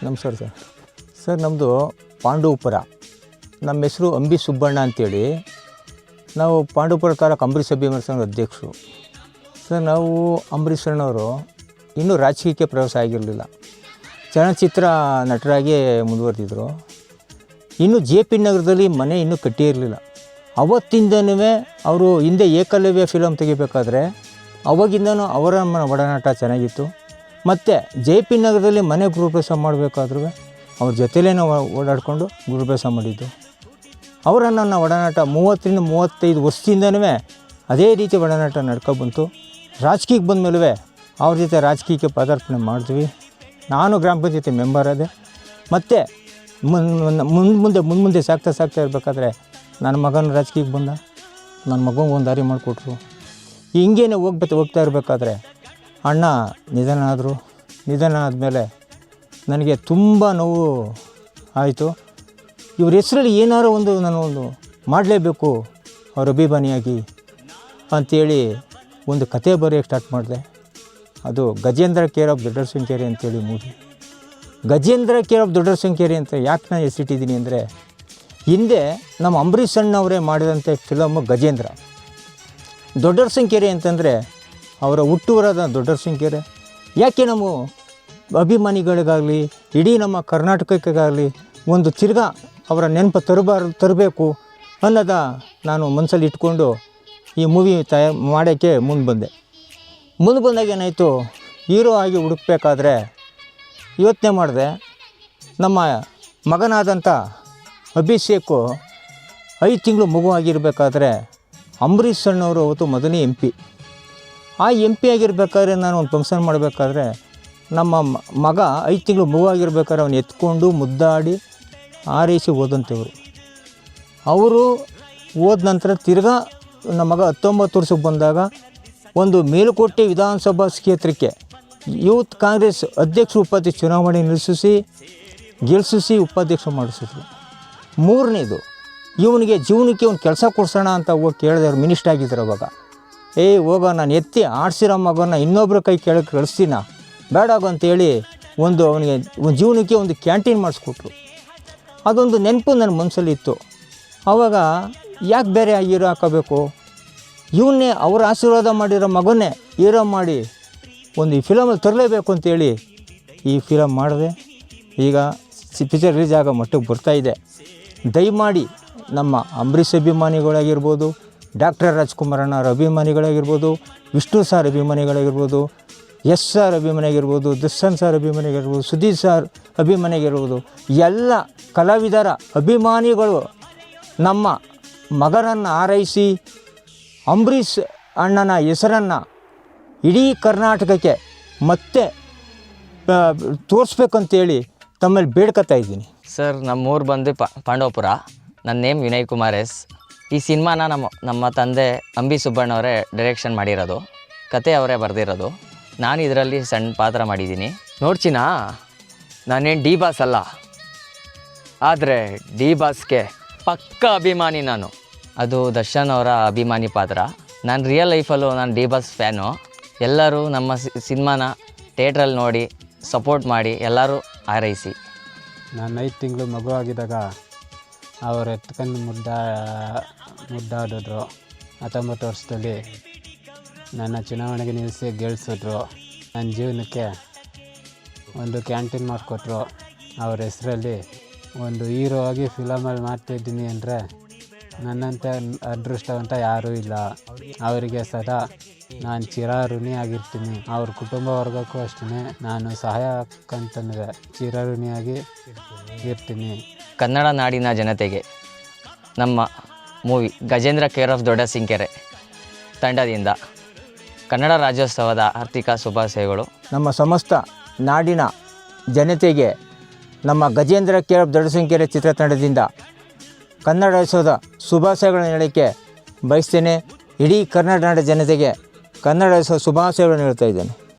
ನಮಸ್ಕಾರ sir. Sir ನಮ್ಮದು ಪಾಂಡವಪುರ. ನಮ್ಮ ಹೆಸರು ಅಂಬಿ ಸುಬ್ಬಣ್ಣ ಅಂತೇಳಿ. ನಾವು ಪಾಂಡವಪುರ ತಾಲೂಕು ಅಂಬರೀಷ್ ಅಭಿಮಾನಿ ಸಂಘದ ಅಧ್ಯಕ್ಷರು. ಸರ್ ನಾವು ಅಂಬರೀಷ್ ಅಣ್ಣವರು ಇನ್ನೂ ರಾಜಕೀಯಕ್ಕೆ ಪ್ರವೇಶ ಆಗಿರಲಿಲ್ಲ. ಚಲನಚಿತ್ರ ನಟರಾಗಿ ಮುಂದುವರೆದಿದ್ದರು. ಇನ್ನು ಜೆ ಪಿ ನಗರದಲ್ಲಿ ಮನೆ ಇನ್ನೂ ಕಟ್ಟಿರಲಿಲ್ಲ. ಅವತ್ತಿಂದನೂ ಅವರು ಹಿಂದೆ ಏಕಲವ್ಯ ಫಿಲಮ್ ತೆಗಿಬೇಕಾದ್ರೆ ಅವಾಗಿಂದನೂ ಅವರ ಒಡನಾಟ ಚೆನ್ನಾಗಿತ್ತು. ಮತ್ತು ಜೆ ಪಿ ನಗರದಲ್ಲಿ ಮನೆ ಗೃಹಪ್ರವೇಶ ಮಾಡಬೇಕಾದ್ರೂ ಅವ್ರ ಜೊತೆಲೇ ನಾವು ಓಡಾಡಿಕೊಂಡು ಗೃಹಪ್ರವೇಶ ಮಾಡಿದ್ದು. ಅವರನ್ನು ನನ್ನ ಒಡನಾಟ 30-35 ವರ್ಷದಿಂದನೂ ಅದೇ ರೀತಿ ಒಡನಾಟ ನಡ್ಕೊಬಂತು. ರಾಜಕೀಯಕ್ಕೆ ಬಂದ ಮೇಲೂ ಅವ್ರ ಜೊತೆ ರಾಜಕೀಯಕ್ಕೆ ಪದಾರ್ಪಣೆ ಮಾಡಿದ್ವಿ. ನಾನು ಗ್ರಾಮ ಪಂಚಾಯತಿ ಮೆಂಬರ್ ಅದೇ. ಮತ್ತು ಮುಂದೆ ಸಾಕ್ತಾ ಇರಬೇಕಾದ್ರೆ ನನ್ನ ಮಗನ ರಾಜಕೀಯಕ್ಕೆ ಬಂದ. ನನ್ನ ಮಗನಿಗೆ ಒಂದು ದಾರಿ ಮಾಡಿಕೊಟ್ರು. ಹಿಂಗೇನೆ ಹೋಗ್ತಾ ಇರಬೇಕಾದ್ರೆ ಅಣ್ಣ ನಿಧನ ಆದರು. ನಿಧನ ಆದಮೇಲೆ ನನಗೆ ತುಂಬ ನೋವು ಆಯಿತು. ಇವ್ರ ಹೆಸರಲ್ಲಿ ಏನಾರು ನಾನು ಮಾಡಲೇಬೇಕು ಅವ್ರ ಅಭಿಮಾನಿಯಾಗಿ ಅಂಥೇಳಿ ಒಂದು ಕತೆ ಬರೆಯೋಕ್ಕೆ ಸ್ಟಾರ್ಟ್ ಮಾಡಿದೆ. ಅದು ಗಜೇಂದ್ರ ಕೇರ್ ಆಫ್ ದೊಡ್ಡರಸಿಂಗೇರಿ ಅಂತೇಳಿ ಮೂವಿ. ಗಜೇಂದ್ರ ಕೇರ್ ಆಫ್ ದೊಡ್ಡರಸಿಂಗೇರಿ ಅಂತ ಯಾಕೆ ನಾನು ಹೆಸರಿಟ್ಟಿದ್ದೀನಿ ಅಂದರೆ, ಹಿಂದೆ ನಮ್ಮ ಅಂಬರೀಷ್ ಅಣ್ಣವರೇ ಮಾಡಿದಂಥ ಫಿಲಮು ಗಜೇಂದ್ರ. ದೊಡ್ಡರಸಿಂಗೇರಿ ಅಂತಂದರೆ ಅವರ ಹುಟ್ಟೂರಾದ ದೊಡ್ಡರಸಿಂಗೇರಿ. ಯಾಕೆ ನಮ್ಮ ಅಭಿಮಾನಿಗಳಿಗಾಗಲಿ ಇಡೀ ನಮ್ಮ ಕರ್ನಾಟಕಕ್ಕಾಗಲಿ ಒಂದು ತಿರ್ಗಾ ಅವರ ನೆನಪು ತರಬೇಕು ಅನ್ನೋದ ನಾನು ಮನಸ್ಸಲ್ಲಿ ಇಟ್ಕೊಂಡು ಈ ಮೂವಿ ಮಾಡೋಕ್ಕೆ ಮುಂದೆ ಬಂದಾಗ ಏನಾಯಿತು, ಹೀರೋ ಆಗಿ ಹುಡುಕಬೇಕಾದ್ರೆ ಯೋಚನೆ ಮಾಡಿದೆ. ನಮ್ಮ ಮಗನಾದಂಥ ಅಭಿಷೇಕು 5 ತಿಂಗಳು ಮಗು ಆಗಿರಬೇಕಾದ್ರೆ ಅಂಬರೀಷ್ ಅಣ್ಣವರು ಅವತ್ತು ಮೊದಲನೇ MP. ಆ MP ಆಗಿರ್ಬೇಕಾದ್ರೆ ನಾನು ಒಂದು ಫಂಕ್ಷನ್ ಮಾಡಬೇಕಾದ್ರೆ ನಮ್ಮ ಮಗ 5 ತಿಂಗಳು ಮಗು ಆಗಿರ್ಬೇಕಾದ್ರೆ ಅವನು ಎತ್ಕೊಂಡು ಮುದ್ದಾಡಿ ಆರೈಸಿ ಓದಂಥವ್ರು. ಅವರು ಹೋದ ನಂತರ ತಿರ್ಗಾ ನಮ್ಮ ಮಗ 19 ವರ್ಷಕ್ಕೆ ಬಂದಾಗ ಒಂದು ಮೇಲುಕೋಟೆ ವಿಧಾನಸಭಾ ಕ್ಷೇತ್ರಕ್ಕೆ ಯೂತ್ ಕಾಂಗ್ರೆಸ್ ಅಧ್ಯಕ್ಷ ಉಪಾಧ್ಯಕ್ಷ ಚುನಾವಣೆ ಗೆಲ್ಲಿಸಿ ಉಪಾಧ್ಯಕ್ಷ ಮಾಡಿಸಿದ್ರು. 3ನೇದು ಇವನಿಗೆ ಜೀವನಕ್ಕೆ ಒಂದು ಕೆಲಸ ಕೊಡ್ಸೋಣ ಅಂತ ಹೋಗಿ ಕೇಳಿದೆ. ಅವ್ರು ಮಿನಿಸ್ಟರ್ ಆಗಿದ್ರು ಅವಾಗ. ಹೋಗ ನಾನು ಎತ್ತಿ ಆಡ್ಸಿರೋ ಮಗನ ಇನ್ನೊಬ್ಬರ ಕೈ ಕೆಳಗೆ ಕಳಿಸ್ತೀನ ಬೇಡಾಗು ಅಂತೇಳಿ ಅವನಿಗೆ ಒಂದು ಜೀವನಕ್ಕೆ ಒಂದು ಕ್ಯಾಂಟೀನ್ ಮಾಡಿಸ್ಕೊಟ್ರು. ಅದೊಂದು ನೆನಪು ನನ್ನ ಮನಸ್ಸಲ್ಲಿ ಇತ್ತು. ಆವಾಗ ಯಾಕೆ ಬೇರೆ ಹೀರೋ ಹಾಕೋಬೇಕು, ಇವನ್ನೇ ಅವ್ರ ಆಶೀರ್ವಾದ ಮಾಡಿರೋ ಮಗನ್ನೇ ಹೀರೋ ಮಾಡಿ ಒಂದು ಈ ಫಿಲಮಲ್ಲಿ ತರಲೇಬೇಕು ಅಂತೇಳಿ ಈ ಫಿಲಮ್ ಮಾಡಿದೆ. ಈಗ ಪಿಕ್ಚರ್ ರಿಲೀಸ್ ಆಗೋ ಮಟ್ಟಿಗೆ ಬರ್ತಾಯಿದೆ. ದಯಮಾಡಿ ನಮ್ಮ ಅಂಬರೀಷ್ ಅಭಿಮಾನಿಗಳಾಗಿರ್ಬೋದು, ಡಾಕ್ಟರ್ ರಾಜ್ಕುಮಾರ್ ಅಣ್ಣವ್ರ ಅಭಿಮಾನಿಗಳಾಗಿರ್ಬೋದು, ವಿಷ್ಣು ಸಾರ್ ಅಭಿಮಾನಿಗಳಾಗಿರ್ಬೋದು, ಎಸ್ ಸಾರ್ ಅಭಿಮಾನಿಯಾಗಿರ್ಬೋದು, ದರ್ಶನ್ ಸಾರ್ ಅಭಿಮಾನಿಯಾಗಿರ್ಬೋದು, ಸುದೀಪ್ ಸಾರ್ ಅಭಿಮಾನಿಯಾಗಿರ್ಬೋದು, ಎಲ್ಲ ಕಲಾವಿದರ ಅಭಿಮಾನಿಗಳು ನಮ್ಮ ಮಗನನ್ನು ಆರೈಸಿ ಅಂಬರೀಷ್ ಅಣ್ಣನ ಹೆಸರನ್ನು ಇಡೀ ಕರ್ನಾಟಕಕ್ಕೆ ಮತ್ತೆ ತೋರಿಸ್ಬೇಕಂತೇಳಿ ತಮ್ಮಲ್ಲಿ ಬೇಡ್ಕೊತಾ ಇದ್ದೀನಿ. ಸರ್ ನಮ್ಮೂರು ಬಂದು ಪಾಂಡವಪುರ. ನನ್ನ ನೇಮ್ ವಿನಯ್ ಕುಮಾರ್ ಎಸ್. ಈ ಸಿನಿಮಾನ ನಮ್ಮ ತಂದೆ ಅಂಬಿ ಸುಬ್ಬಣ್ಣವರೇ ಡೈರೆಕ್ಷನ್ ಮಾಡಿರೋದು, ಕತೆ ಅವರೇ ಬರೆದಿರೋದು. ನಾನು ಇದರಲ್ಲಿ ಸಣ್ಣ ಪಾತ್ರ ಮಾಡಿದ್ದೀನಿ. ನೋಡ್ಚಿನಾ, ನಾನೇನು ಡಿ ಬಾಸ್ ಅಲ್ಲ, ಆದರೆ ಡಿ ಬಾಸ್ಗೆ ಪಕ್ಕ ಅಭಿಮಾನಿ ನಾನು. ಅದು ದರ್ಶನ್ ಅವರ ಅಭಿಮಾನಿ ಪಾತ್ರ. ನಾನು ರಿಯಲ್ ಲೈಫಲ್ಲೂ ನಾನು ಡಿ ಬಾಸ್ ಫ್ಯಾನು. ಎಲ್ಲರೂ ನಮ್ಮ ಸಿನಿಮಾನ ಥಿಯೇಟ್ರಲ್ಲಿ ನೋಡಿ ಸಪೋರ್ಟ್ ಮಾಡಿ ಎಲ್ಲರೂ ಹಾರೈಸಿ. ನಾನು 5 ತಿಂಗಳು ಮಗು ಆಗಿದ್ದಾಗ ಅವರು ಎತ್ಕೊಂಡು ಮುದ್ದಾಡಿದ್ರು. 19 ವರ್ಷದಲ್ಲಿ ನನ್ನ ಚುನಾವಣೆಗೆ ನಿಲ್ಲಿಸಿ ಗೆಲ್ಲಿಸಿದ್ರು. ನನ್ನ ಜೀವನಕ್ಕೆ ಒಂದು ಕ್ಯಾಂಟೀನ್ ಮಾಡಿಕೊಟ್ರು. ಅವ್ರ ಹೆಸರಲ್ಲಿ ಒಂದು ಹೀರೋ ಆಗಿ ಫಿಲಮಲ್ಲಿ ಮಾಡ್ತಾಯಿದ್ದೀನಿ ಅಂದರೆ ನನ್ನಂಥ ಅದೃಷ್ಟವಂತ ಯಾರೂ ಇಲ್ಲ. ಅವರಿಗೆ ಸದಾ ನಾನು ಚಿರಋಣಿ ಆಗಿರ್ತೀನಿ. ಅವ್ರ ಕುಟುಂಬ ವರ್ಗಕ್ಕೂ ಅಷ್ಟೇ ನಾನು ಸಹಾಯಕ್ಕಂತಂದರೆ ಚಿರಋಣಿಯಾಗಿ ಇರ್ತೀನಿ. ಕನ್ನಡ ನಾಡಿನ ಜನತೆಗೆ ನಮ್ಮ ಮೂವಿ ಗಜೇಂದ್ರ ಕೇರ್ ಆಫ್ ದೊಡ್ಡರಸಿಂಗೇರಿ ತಂಡದಿಂದ ಕನ್ನಡ ರಾಜ್ಯೋತ್ಸವದ ಆರ್ಥಿಕ ಶುಭಾಶಯಗಳು. ನಮ್ಮ ಸಮಸ್ತ ನಾಡಿನ ಜನತೆಗೆ ನಮ್ಮ ಗಜೇಂದ್ರ ಕೇರ್ ಆಫ್ ದೊಡ್ಡರಸಿಂಗೇರಿ ಚಿತ್ರತಂಡದಿಂದ ಕನ್ನಡ ರಾಜ್ಯೋತ್ಸವದ ಶುಭಾಶಯಗಳನ್ನು ಹೇಳೋಕ್ಕೆ ಬಯಸ್ತೇನೆ. ಇಡೀ ಕನ್ನಡ ನಾಡಿನ ಜನತೆಗೆ ಕನ್ನಡ ರಾಜ್ಯೋತ್ಸವ ಶುಭಾಶಯಗಳನ್ನು ಹೇಳ್ತಾ ಇದ್ದೇನೆ.